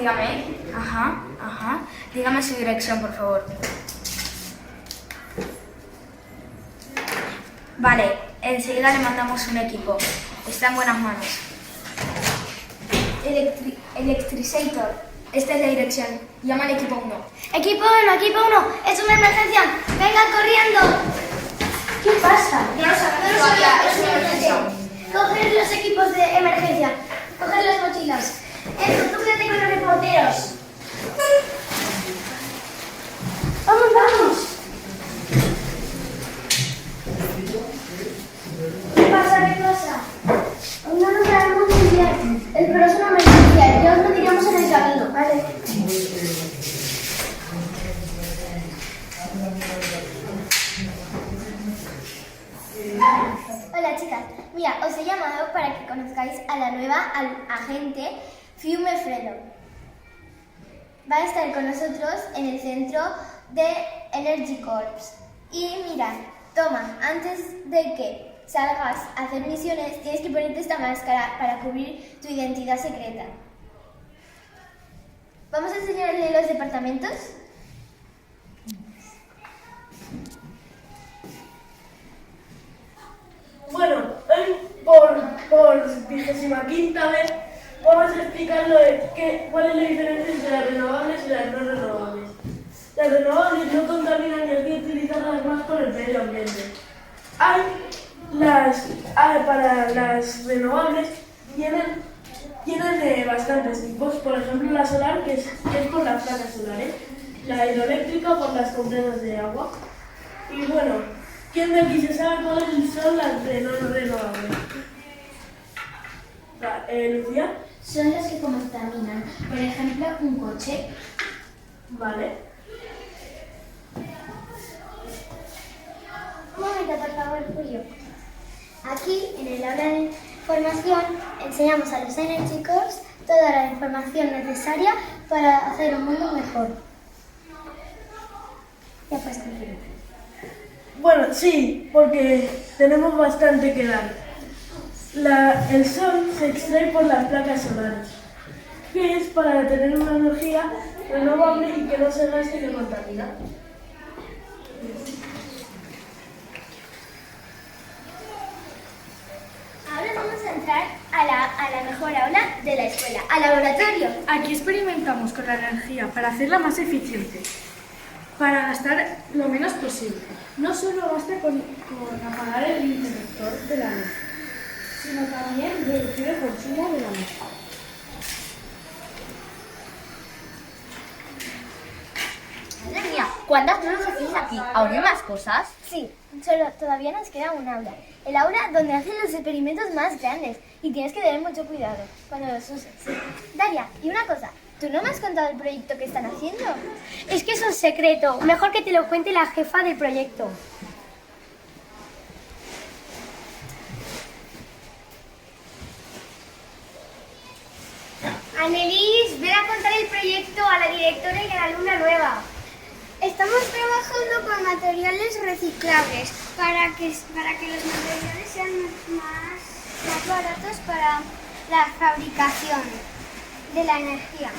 Dígame. Ajá. Dígame su dirección, por favor. Vale, enseguida le mandamos un equipo. Está en buenas manos. Electricator. Esta es la dirección. Llama al equipo 1. Equipo 1, es una emergencia. Venga corriendo. ¿Qué pasa? No lo sabemos todavía, es una emergencia. Coger los equipos de emergencia. Coger las mochilas. Tú quédate con los reporteros. Vamos. ¿Qué pasa? Aún no lo sabemos muy bien. Pero es una emergencia. Ya os lo diríamos en el camino. Vale. Hola chicas, mira, os he llamado para que conozcáis a la nueva agente Fiume Fredo. Va a estar con nosotros en el centro de Energy Corps. Y mira, toma, antes de que salgas a hacer misiones, tienes que ponerte esta máscara para cubrir tu identidad secreta. ¿Vamos a enseñarle los departamentos? Bueno, hoy por 25ª vez vamos a explicar cuál es la diferencia entre las renovables y las no renovables. Las renovables no contaminan y hay que utilizarlas más por el medio ambiente. Para las renovables tienen bastantes tipos, por ejemplo la solar, que es por las placas solares, la hidroeléctrica por las compresas de agua. Y bueno, ¿quién de aquí se sabe cuáles son las no renovables? Lucía. Son las que contaminan. Por ejemplo, un coche. Vale. Un momento, por favor, Julio. Aquí, en el aula de formación, enseñamos a los Energy Corps toda la información necesaria para hacer un mundo mejor. Ya puedes continuar. Bueno, sí, porque tenemos bastante que dar. El sol se extrae por las placas solares, que es para tener una energía renovable y que no se gaste ni contamina. Ahora vamos a entrar a la mejor aula de la escuela, al laboratorio. Aquí experimentamos con la energía para hacerla más eficiente, para gastar lo menos posible. No solo basta con apagar el interruptor de la luz, sino también reducir el consumo de la luz. Madre mía, ¿cuántas cosas hacéis aquí? ¿Aún hay más cosas? Sí, todavía nos queda un aula. El aula donde hacen los experimentos más grandes y tienes que tener mucho cuidado cuando los uses. Sí. Daria, y una cosa, ¿tú no me has contado el proyecto que están haciendo? Es que es un secreto. Mejor que te lo cuente la jefa del proyecto. Annelies, ven a contar el proyecto a la directora y a la alumna nueva. Estamos trabajando con materiales reciclables para que los materiales sean más baratos para la fabricación de la energía.